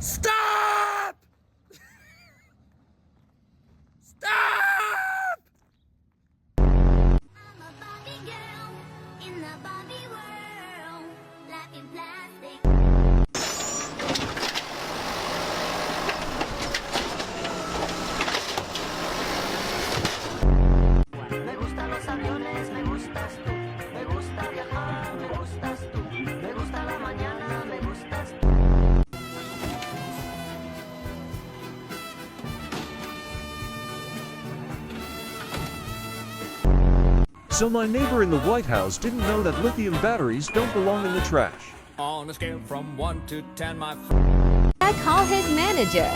Stop! Stop! I'm a Barbie girl in the Barbie world, life in plastic. Me gustan los aviones, me gustas tú. Me gusta viajar, me gustas tú. Me gusta la mañana, me gustas tú. So my neighbor in the White House didn't know that lithium batteries don't belong in the trash. On a scale from 1 to 10, my friend. I call his manager.